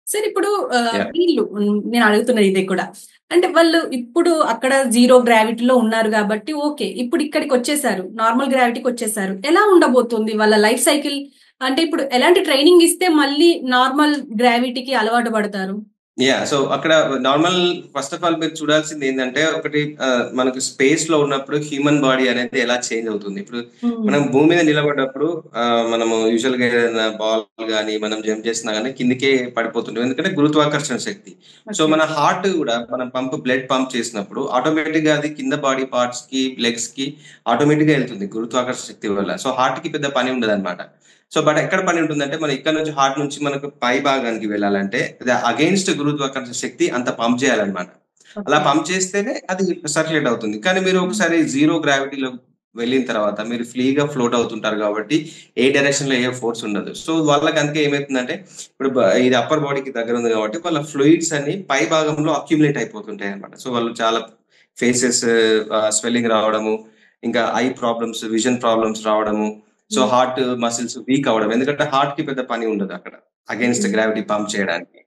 సరే ఇప్పుడు యాహ్! వీళ్ళు నేను అడుగుతున్నది ఇదే కూడా. అంటే వాళ్ళు ఇప్పుడు అక్కడ జీరో గ్రావిటీలో ఉన్నారు గాబట్టి ఓకే. ఇప్పుడు ఇక్కడికొచ్చేసారు. నార్మల్ గ్రావిటీకొచ్చేసారు. ఎలా ఉండబోతుంది వాళ్ళ లైఫ్ సైకిల్? అంటే ఇప్పుడు ఎలాంటి ట్రైనింగ్ ఇస్తే మళ్ళీ నార్మల్ గ్రావిటీకి అలవాటు పడతారు? సో, అక్కడ నార్మల్ ఫస్ట్ ఆఫ్ ఆల్ మీరు చూడాల్సిందేందంటే, ఒకటి మనకు స్పేస్‌లో ఉన్నప్పుడు హ్యూమన్ బాడీ అనేది ఎలా చేంజ్ అవుతుంది. ఇప్పుడు హ్మ్. మనం భూమి మీద నిలబడ్డప్పుడు మనము యూజువల్‌గా ఏదైనా బాల్ గాని, మనం జంప్ చేసినా గాని కిందకే పడిపోతుంటాం. ఎందుకంటే గురుత్వాకర్షణ శక్తి. So, okay. మన హార్ట్ గూడా మనం బ్లడ్ పంప్ చేసినప్పుడు ఆటోమేటిక్‌గా అది కింద బాడీ పార్ట్స్‌కి, లెగ్స్‌కి ఆటోమేటిక్‌గా ఎళ్తుంది గురుత్వాకర్షణ శక్తి వల్ల. సో, హార్ట్‌కి పెద్ద పని ఉండదనమాట. సో, బట్ ఎక్కడ పని ఉంటుందంటే, మనం ఇక్కడ నుంచి హార్ట్ నుంచి మనకు పై భాగానికి వెళ్ళాలంటే, అది అగెయిన్స్ట్ గురుత్వాకర్షణ శక్తి అంత పంప్ చేయాలన్నమాట. అలా ఓకే. పంప్ చేస్తేనే అది సర్క్యులేట్ అవుతుంది. కానీ మీరు హ్మ్. ఒకసారి జీరో గ్రావిటీలో వెళ్ళిన తర్వాత మీరు ఫ్రీగా ఫ్లోట్ అవుతుంటారు కాబట్టి, ఏ డైరెక్షన్‌లో ఏ ఫోర్స్ ఉండదు. సో, వాళ్ళకి అందుకే ఏమైతుందంటే, ఇప్పుడు ఇది అప్పర్ బాడీకి దగ్గర ఉంది కాబట్టి, వాళ్ళ ఫ్లూయిడ్స్ అన్ని పై భాగంలో అక్యుములేట్ అయిపోతుంటాయన్నమాట. సో, వాళ్ళు చాలా ఫేసెస్ స్వెల్లింగ్ రావడము, ఇంకా ఐ ప్రాబ్లమ్స్, విజన్ ప్రాబ్లమ్స్ రావడము, సో, హ్మ్. హార్ట్ మసిల్స్ వీక్ అవ్వడం. ఎందుకంటే హార్ట్‌కి పెద్ద పని ఉండదక్కడ. అగెయిన్స్ట్ హ్మ్. గ్రావిటీ పంప్ చేయడానికి.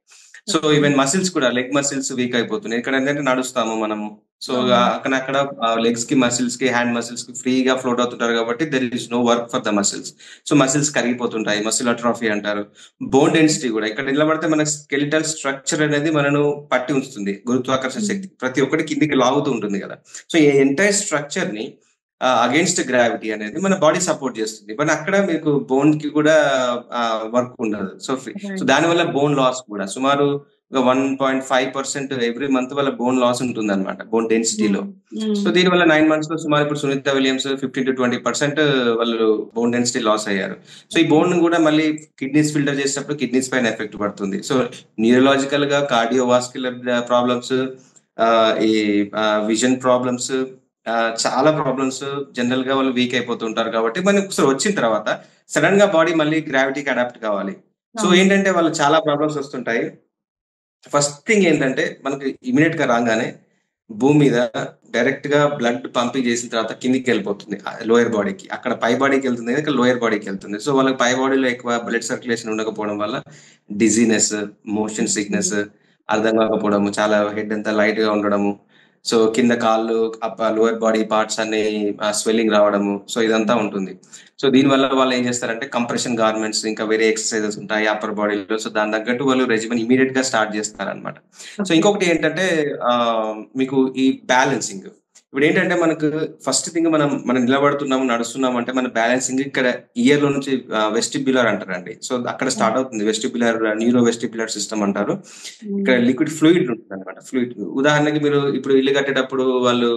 So, okay. ఈవెన్ మసిల్స్ కూడా లెగ్ మసిల్స్ వీక్ అయిపోతున్నాయి. ఇక్కడేంటంటే నడుస్తాము మనము. సో, అవును. అక్కడక్కడ లెగ్స్‌కి, మసిల్స్‌కి, హ్యాండ్ మసిల్స్‌కి ఫ్రీగా ఫ్లోట్ అవుతుంటారు కాబట్టి there is no work for the muscles. So, muscles కరిగిపోతుంటాయి. మసిల్ అట్రోఫీ అంటారు. బోన్ డెన్సిటీ గూడా ఇక్కడ నిలబడితే మన స్కెలిటల్ స్ట్రక్చర్ అనేది మనను పట్టి ఉంచుతుంది. గురుత్వాకర్షణ హ్మ్. శక్తి. ప్రతి ఒక్కటి కిందకి లాగుతూ ఉంటుంది గదా! సో, ఈ ఎంటైర్ స్ట్రక్చర్‌ని అగెయిన్స్ట్ గ్రావిటీ అనేది మన బాడీ సపోర్ట్ చేస్తుంది. బట్ అక్కడ మీకు బోన్‌కి కూడా వర్క్ ఉండదు. So right. దానివల్ల బోన్ లాస్ కూడా సుమారు ఒక 1.5% ఎవ్రీ మంత్ వల్ల బోన్ లాస్ ఉంటుందన్నమాట. బోన్ హ్మ్. డెన్సిటీలో. హ్మ్. సో దీనివల్ల 9 మంత్స్‌లో సుమారు ఇప్పుడు సునీత విలియమ్స్ 15-20% వాళ్ళు బోన్ డెన్సిటీ లాస్ అయ్యారు. సో ఈ ఓకే. బోన్‌ని కూడా మళ్ళీ కిడ్నీస్ ఫిల్టర్ చేసేటప్పుడు కిడ్నీస్ పైన ఎఫెక్ట్ పడుతుంది. సో న్యూరలాజికల్‌గా కార్డియోవాస్క్యులర్ ప్రాబ్లమ్స్ ఈ విజన్ ప్రాబ్లమ్స్ చాలా ప్రాబ్లమ్స్ జనరల్‌గా వాళ్ళు వీక్ అయిపోతుంటారు కాబట్టి, మనకి ఒకసారి వచ్చిన తర్వాత సడెన్‌గా బాడీ మళ్ళీ గ్రావిటీకి అడాప్ట్ కావాలి. సో అవును. ఏంటంటే వాళ్ళు చాలా ప్రాబ్లమ్స్ వస్తుంటాయి. ఫస్ట్ థింగ్ ఏంటంటే మనకి ఇమ్మీడియేట్‌గా రాంగానే భూమి మీద డైరెక్ట్‌గా బ్లడ్ పంపింగ్ చేసిన తర్వాత కిందకెళ్ళిపోతుంది. లోయర్ బాడీకి. అక్కడ పై బాడీకెళ్తుంది గానీ ఇక్కడ లోయర్ బాడీకెళ్తుంది. సో వాళ్ళకి పై బాడీలో ఎక్కువ బ్లడ్ సర్క్యులేషన్ ఉండకపోవడం వల్ల డిజీనెస్, మోషన్ హ్మ్. సిక్‌నెస్, అర్థం కాకపోవడము, చాలా హెడ్ అంతా లైట్‌గా ఉండడము. సో కింద కాళ్ళు లోయర్ బాడీ పార్ట్స్ అన్నీ స్వెల్లింగ్ రావడము. సో ఇదంతా ఉంటుంది. సో దీనివల్ల వాళ్ళేం చేస్తారంటే కంప్రెషన్ గార్మెంట్స్ ఇంకా వేరే ఎక్సర్‌సైజెస్ ఉంటాయి అప్పర్ బాడీలో. సో దానికి తగ్గట్టు వాళ్ళు రెజిమెన్ ఇమ్మీడియేట్‌గా స్టార్ట్ చేస్తారనమాట. So okay. ఇంకొకటి ఏంటంటే మీకు ఈ బ్యాలెన్సింగ్. ఇప్పుడేంటంటే మనకు ఫస్ట్ థింగ్ మనం నిలబడుతున్నాము, నడుస్తున్నాము అంటే మన బ్యాలెన్సింగ్ ఇక్కడ ఇయర్‌లో నుంచి వెస్టిబ్యులర్ అంటారండి. సో అక్కడ హ్మ్. స్టార్ట్ అవుతుంది. న్యూరో వెస్టిబ్యులర్ సిస్టమ్ అంటారు. ఇక్కడ హ్మ్. లిక్విడ్ ఫ్లూయిడ్ ఉంటుందన్నమాట. ఫ్లూయిడ్ ఉదాహరణకి మీరు ఇప్పుడు ఇల్లు కట్టేటప్పుడు వాళ్ళు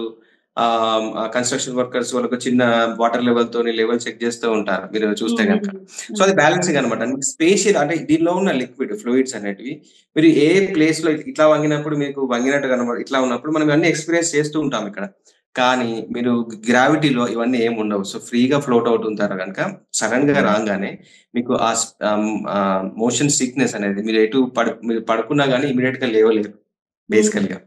కన్‌స్ట్రక్షన్ వర్కర్స్ వాళ్ళొక చిన్న వాటర్ లెవెల్‌తోని లెవెల్ చెక్ చేస్తూ ఉంటారు మీరు చూస్తే హ్మ్. గనక. సో హ్మ్. అది బ్యాలెన్సింగ్ అనమాట. స్పేషియల్ అంటే దీనిలో ఉన్న లిక్విడ్ ఫ్లూయిడ్స్ అనేటివి మీరు ఏ ప్లేస్‌లో ఇట్లా వంగినప్పుడు మీకు వంగినట్టు ఇట్లా ఉన్నప్పుడు మనం ఇవన్నీ ఎక్స్‌పీరియన్స్ చేస్తూ ఉంటాం ఇక్కడ. కానీ మీరు గ్రావిటీలో ఇవన్నీ ఏమి ఉండవు. సో ఫ్రీగా ఫ్లోట్ అవుతుంటారు గనక సడెన్‌గా హ్మ్. రాంగానే మీకు మోషన్ సిక్‌నెస్ అనేది మీరు పడుకున్నా గాని ఇమ్మీడియేట్‌గా లేవలేరు హ్మ్. బేసికల్‌గా.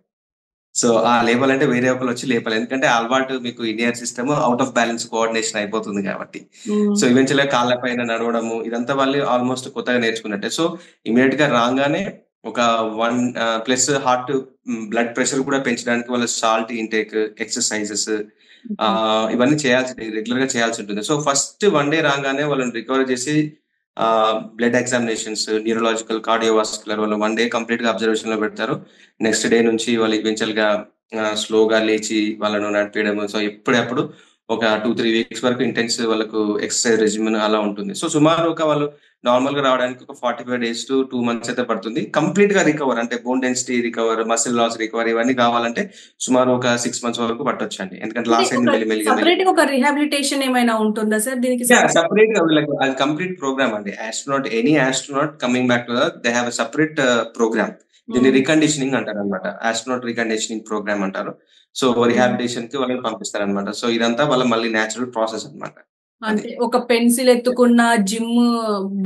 సో ఆ లేపాలంటే వేరే ఒకళ్ళొచ్చి లేపాలి. ఎందుకంటే ఆ అలవాటు మీకు inner system out of balance coordination అయిపోతుంది కాబట్టి. హ్మ్. సో ఈవెన్చువల్‌గా కాళ్ళ పైన నడవడము ఇదంతా వాళ్ళు ఆల్‌మోస్ట్ కొత్తగా నేర్చుకున్నట్టే. సో ఇమ్మీడియేట్‌గా రాంగానే ఒక 1 ప్లస్ బ్లడ్ ప్రెషర్ కూడా పెంచడానికి వాళ్ళ సాల్ట్ ఇంటేక్, ఎక్సర్‌సైజెస్ ఓకే. ఇవన్నీ రెగ్యులర్‌గా చేయాల్సుంటుంది. సో ఫస్ట్ వన్ డే రాంగానే వాళ్ళని రికవర్ చేసి బ్లడ్ ఎగ్జామినేషన్స్, న్యూరలాజికల్, కార్డియోవాస్కులర్ వాళ్ళు 1 డే కంప్లీట్‌గా అబ్జర్వేషన్‌లో పెడతారు. నెక్స్ట్ డే నుంచి వాళ్ళు ఈవెంచువల్‌గా స్లోగా లేచి వాళ్ళను నడిపియడము. సో ఎప్పుడప్పుడు ఒక 2, 3 వీక్స్ వరకు వాళ్ళకు ఎక్సర్‌సైజ్ రెజిమెన్ అలా ఉంటుంది. సో సుమారు వాళ్ళు నార్మల్‌గా రావడానికి ఒక 45 డేస్ టు 2 మంత్స్ అయితే పడుతుంది. కంప్లీట్‌గా రికవర్ అంటే bone density recover, muscle loss recover ఇవన్నీ కావాలంటే సుమారు ఒక 6 మంత్స్ వరకు పట్టొచ్చండి. ఎందుకంటే అంటే లాస్ ఒక అయింది మెల్లిమెల్లిగా సెపరేట్‌గా ఒక రిహాబిలిటేషన్ ఏమైనా ఉంటుందా సార్ దీనికి సెపరేట్‌గా వీళ్ళకి అది కంప్లీట్ ప్రోగ్రామ్ అండి. Any astronaut coming back to earth they have a separate programme. దీన్ని హ్మ్. రికండిషనింగ్ అంటారనమాట. ఆస్ట్రోనాట్ రికండిషనింగ్ ప్రోగ్రామ్ అంటారు. So hmm. రిహాబిలిటేషన్‌కి వాళ్ళని పంపిస్తారనమాట. సో ఇదంతా వాళ్ళ మళ్ళీ నేచురల్ ప్రాసెస్ అన్నమాట. అది. అంటే ఒక పెన్సిల్ ఎత్తుకున్న,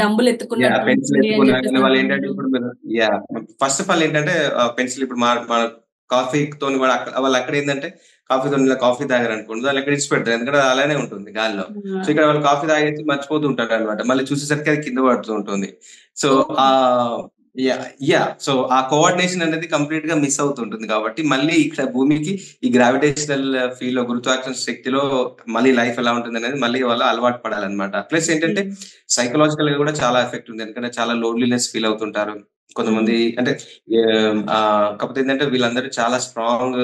డంబుల్ ఎత్తుకున్నట్టు పెన్సిల్ ఉంటుంది అని ఎత్తుకున్నా జెప్పేసి గాని వాళ్ళేంటంటే అంటున్నారు. ఇప్పుడు మీరు యాహ్! ఫస్ట్ ఆఫ్ ఆల్ ఏంటంటే పెన్సిల్ ఇప్పుడు మన కాఫీతోని కూడా వాళ్ళక్కడేందంటే కాఫీతోని ఇలా కాఫీ తాగారనుకోండి వాళ్ళక్కడ ఇడిచిపెడతారు. ఎందుకంటే అది అలానే ఉంటుంది గాలిలో. సో ఆ! ఇక్కడ వాళ్ళు కాఫీ తాగేసి మర్చిపోతూ ఉంటారనమాట. మళ్ళీ చూసేసరికి అది కింద పడుతూ ఉంటుంది. So okay. ఆహ్, యా యా సో ఆ కోఆర్డినేషన్ అనేది కంప్లీట్ గా మిస్ అవుతుంటుంది కాబట్టి మళ్ళీ ఇక్కడ భూమికి ఈ గ్రావిటేషనల్ ఫీల్ లో గురుత్వాకర్షణ శక్తిలో మళ్ళీ లైఫ్ ఎలా ఉంటుంది అనేది మళ్ళీ వాళ్ళు అలవాటు పడాలన్నమాట. ప్లస్ ఏంటంటే సైకలాజికల్ గా కూడా చాలా ఎఫెక్ట్ ఉంది. ఎందుకంటే చాలా లోన్లీనెస్ ఫీల్ అవుతుంటారు కొంతమంది. అంటే కాకపోతే ఏంటంటే వీళ్ళందరూ చాలా స్ట్రాంగ్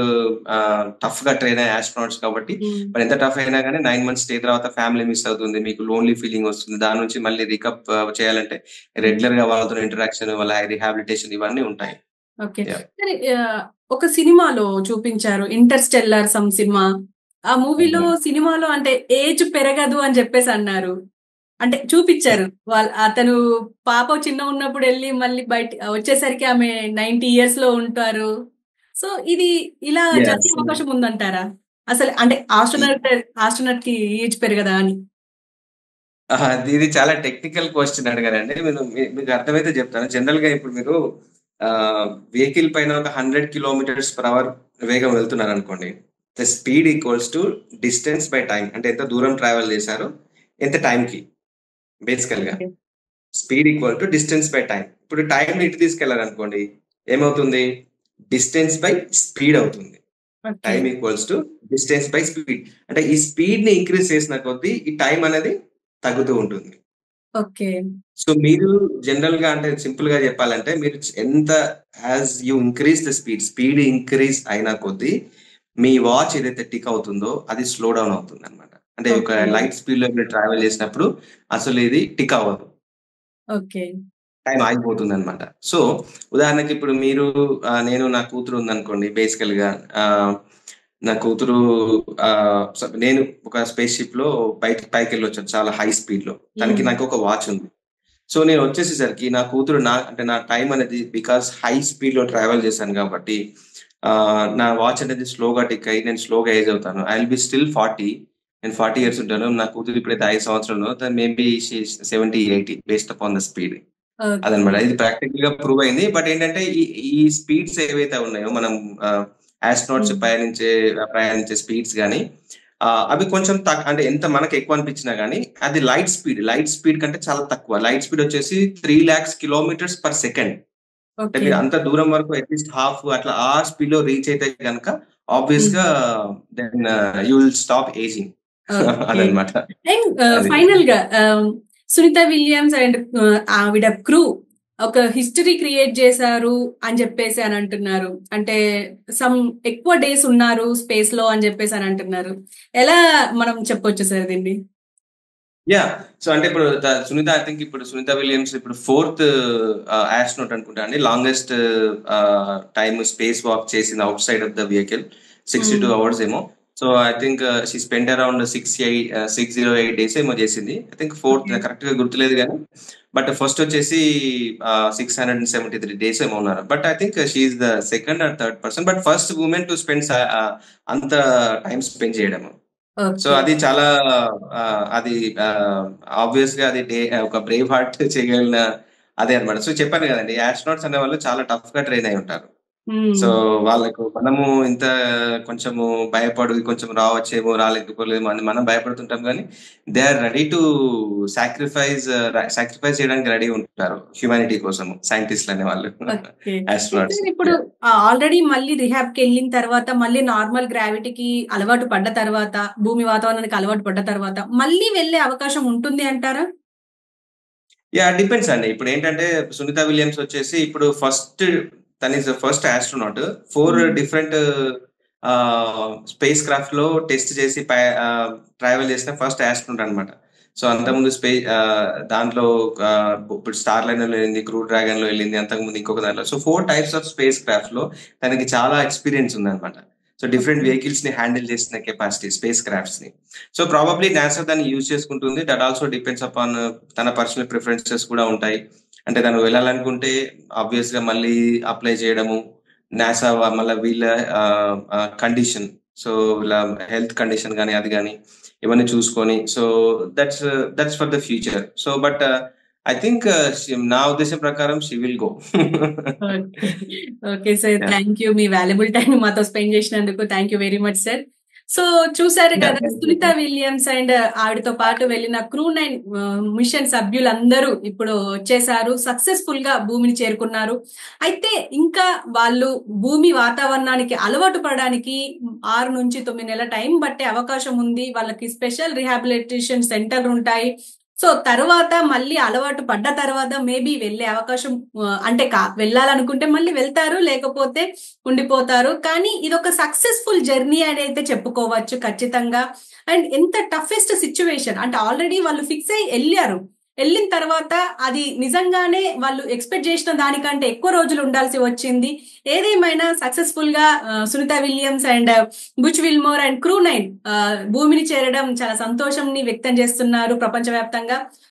టఫ్ గా ట్రైన్ అయ్యే ఆస్ట్రోనాట్స్ కాబట్టి మరి ఎంత టఫ్ అయినా కానీ 9 months స్టే తర్వాత ఫ్యామిలీ మిస్ అవుతుంది, మీకు లోన్లీ ఫీలింగ్ వస్తుంది. దాని నుంచి మళ్ళీ రికప్ చేయాలంటే రెగ్యులర్ గా వాళ్ళతో ఇంటరాక్షన్, వాళ్ళ రిహాబిలిటేషన్ ఇవన్నీ ఉంటాయి. ఓకే. Yeah. సరే ఒక సినిమాలో చూపించారు 'ఇంటర్‌స్టెల్లార్' సమ్ సినిమా. ఆ మూవీలో సినిమాలో అంటే ఏజ్ పెరగదు అని చెప్పేసి అన్నారు. అంటే చూపిచ్చారు. అతను పాప చిన్నగున్నప్పుడు ఎళ్లి మళ్ళీ వచ్చేసరికి ఆమె 90 ఇయర్స్ లో ఉంటారు. సో ఇది ఇలా Yes. జరిగే అవకాశం ఉందంటారా? అసలు అంటే ఆస్ట్రోనట్ కి ఏజ్ పెరగదా అని? ఇది చాలా టెక్నికల్ క్వశ్చన్ అడిగారండి. మీకు అర్థమైతే చెప్తాను. జనరల్ గా ఇప్పుడు మీరు వెహికల్ పైన ఒక 100 km/h వేగం వెళ్తున్నారు అనుకోండి. The speed equals to distance by time. అంటే ఎంత దూరం ట్రావెల్ చేశారు, ఎంత టైం కి బేసికల్ గా. Speed equal to distance by time. ఇప్పుడు టైం ఇటు తీసుకెళ్లారనుకోండి, ఏమవుతుంది? డిస్టెన్స్ బై స్పీడ్ అవుతుంది. Time equals to distance by speed. అంటే ఈ స్పీడ్ ని ఇంక్రీజ్ చేసిన కొద్దీ ఈ టైం అనేది తగ్గుతూ ఉంటుంది. ఓకే. సో మీరు జనరల్ గా అంటే సింపుల్ గా చెప్పాలంటే మీరు ఎంత as you increase the speed increase అయిన కొద్దీ మీ వాచ్ ఏదైతే టిక్ అవుతుందో అది స్లో డౌన్ అవుతుంది అనమాట. అంటే ఒక ఓకే. లైట్ స్పీడ్ లో మీరు ట్రావెల్ చేసినప్పుడు అసలు ఇది టిక్ అవ్వదు, ఓకే. టైం ఆగిపోతుంది అనమాట. సో ఉదాహరణకి ఇప్పుడు మీరు నేను నా కూతురు ఉందనుకోండి. బేసికల్ గా నా కూతురు నేను ఒక స్పేస్ షిప్ లో పైకి వెళ్ళొచ్చాను చాలా హై స్పీడ్ లో. తనకి నాకు ఒక వాచ్ ఉంది. సో నేను వచ్చేసేసరికి నా కూతురు అంటే నా టైం అనేది బికాస్ హై స్పీడ్ లో ట్రావెల్ చేశాను కాబట్టి నా వాచ్ అనేది స్లోగా టిక్ అయ్యి నేను స్లోగా ఏజ్ అవుతాను. I will be still 40. నేను 40 years ఉంటాను. నా కూతురు ఇప్పుడైతే 5 సంవత్సరంలో, maybe 70-80 based upon the speed. అదనమాట. ఇది ప్రాక్టికల్ గా ప్రూవ్ అయింది. బట్ ఏంటంటే ఈ స్పీడ్స్ ఏవైతే ఉన్నాయో మనం ఆస్ట్రోనాట్స్ ప్రయాణించే స్పీడ్స్ కానీ అవి కొంచెం అంటే ఎంత మనకు ఎక్కువ అనిపించినా గానీ అది లైట్ స్పీడ్ కంటే చాలా తక్కువ. లైట్ స్పీడ్ వచ్చేసి 3 lakhs km/s. అంటే మీరు అంత దూరం వరకు అట్లీస్ట్ హాఫ్ అట్లా ఆ స్పీడ్ లో రీచ్ అయితే కనుక ఆబ్వియస్ గా then you will stop ageing. అదనమాట. ఫైనల్ గా సునీత విలియమ్స్ అండ్ ఆవిడ క్రూ ఒక హిస్టరీ క్రియేట్ చేశారు అని చెప్పేసి అని అంటున్నారు. అంటే సమ్ ఎక్కువ డేస్ ఉన్నారు స్పేస్ లో అని చెప్పేసి అని అంటున్నారు. ఎలా మనం చెప్పొచ్చు సార్ దీన్ని? యా సో అంటే ఇప్పుడు సునీత, ఐ థింక్ ఇప్పుడు సునీత విలియమ్స్ ఇప్పుడు 4th ఆస్ట్రోనాట్ అనుకుంటా అండి. లాంగెస్ట్ టైమ్ స్పేస్ వాక్ చేసింది out side of the vehicle. 62 hours ఏమో. So I think she spend around 608 days ఏమో చేసింది. ఐ థింక్ 4th కరెక్ట్ గా గుర్తులేదు కానీ బట్ ఫస్ట్ వచ్చేసి 673 days ఏమో ఉన్నారు. But I think she the second or third person, but first women to spend అంత టైం స్పెండ్ చేయడము. సో అది చాలా అది ఆబ్వియస్ గా అది ఒక బ్రేవ్ హార్ట్ చేయగలిగిన అదే అనమాట. సో చెప్పాను కదండి, ఆస్ట్రోనాట్స్ అనే వాళ్ళు చాలా టఫ్ గా ట్రైన్ అయి ఉంటారు. సో వాళ్ళకు మనము ఇంత కొంచెము కొంచెం రావచ్చేమో రాలేకపోలేమో అని మనం భయపడుతుంటాం కానీ they are ready to sacrifice చేయడానికి రెడీ ఉంటారు హ్యూమానిటీ కోసం సైంటిస్ట్లు అనే వాళ్ళు. ఆస్ట్రోనాట్స్ ఇప్పుడు ఆల్రెడీ మళ్ళీ రిహాబ్ కి వెళ్ళిన తర్వాత మళ్ళీ నార్మల్ గ్రావిటీకి అలవాటు పడ్డ తర్వాత, భూమి వాతావరణానికి అలవాటు పడ్డ తర్వాత మళ్ళీ వెళ్ళే అవకాశం ఉంటుంది అంటారా? యా డిపెండ్స్ అండి. ఇప్పుడు ఏంటంటే సునీత విలియమ్స్ వచ్చేసి ఇప్పుడు first astronaut 4 different space craft లో టెస్ట్ చేసి ట్రావెల్ చేసిన ఫస్ట్ ఆస్ట్రోనాట్ అనమాట. సో అంతకుముందు దాంట్లో ఇప్పుడు స్టార్ లైనర్ లో వెళ్ళింది, క్రూ డ్రాగన్ లో వెళ్ళింది, అంతకుముందు ఇంకొక దాంట్లో. So 4 types of space craft లో తనకి చాలా ఎక్స్పీరియన్స్ ఉంది అనమాట. సో డిఫరెంట్ వెహికల్స్ ని హ్యాండిల్ చేసిన కెపాసిటీ స్పేస్ క్రాఫ్ట్స్ ని. సో ప్రాబబ్లీ నాసా దాన్ని యూజ్ చేసుకుంటుంది. దట్ ఆల్సో డిపెండ్స్ అపాన్ తన పర్సనల్ ప్రిఫరెన్సెస్ కూడా ఉంటాయి. అంటే తను వెళ్ళాలనుకుంటే ఆబ్వియస్ గా మళ్ళీ అప్లై చేయడము, నాసా మళ్ళీ వీళ్ళ కండిషన్, సో వీళ్ళ హెల్త్ కండిషన్ కానీ అది కానీ ఇవన్నీ చూసుకొని, so that's for the future. So but I think నా ఉద్దేశం ప్రకారం she will go. Okay sir, thank you. Me valuable time మాతో స్పెండ్ చేసినందుకు thank you very much sir. So చూసారు కదా, Yeah. సునీత విలియమ్స్ అండ్ ఆవిడతో పాటు వెళ్ళిన క్రూ 9 మిషన్ సభ్యులందరూ ఇప్పుడు వచ్చేసారు, సక్సెస్ఫుల్ గా భూమిని చేరుకున్నారు. అయితే ఇంకా వాళ్ళు భూమి వాతావరణానికి అలవాటు పడడానికి 6 నుంచి 9 నెలల టైం పట్టే అవకాశం ఉంది. వాళ్ళకి స్పెషల్ రిహాబిలిటేషన్ సెంటర్ ఉంటాయి. సో తర్వాత మళ్ళీ అలవాటు పడ్డ తర్వాత మేబీ వెళ్ళే అవకాశం అంటే వెళ్ళాలనుకుంటే మళ్ళీ వెళ్తారు, లేకపోతే ఉండిపోతారు. కానీ ఇదొక సక్సెస్ఫుల్ జర్నీ అని అయితే చెప్పుకోవచ్చు ఖచ్చితంగా. అండ్ ఎంత టఫెస్ట్ సిచ్యువేషన్ అంటే ఆల్రెడీ వాళ్ళు ఫిక్స్ అయ్యి వెళ్ళారు. వెళ్ళిన తర్వాత అది నిజంగానే వాళ్ళు ఎక్స్పెక్ట్ చేసిన దానికంటే ఎక్కువ రోజులు ఉండాల్సి వచ్చింది. ఏదేమైనా సక్సెస్ఫుల్ గా Sunita Williams and Butch Wilmore and crew 9 భూమిని చేరడం చాలా సంతోషంని వ్యక్తం చేస్తున్నారు ప్రపంచవ్యాప్తంగా.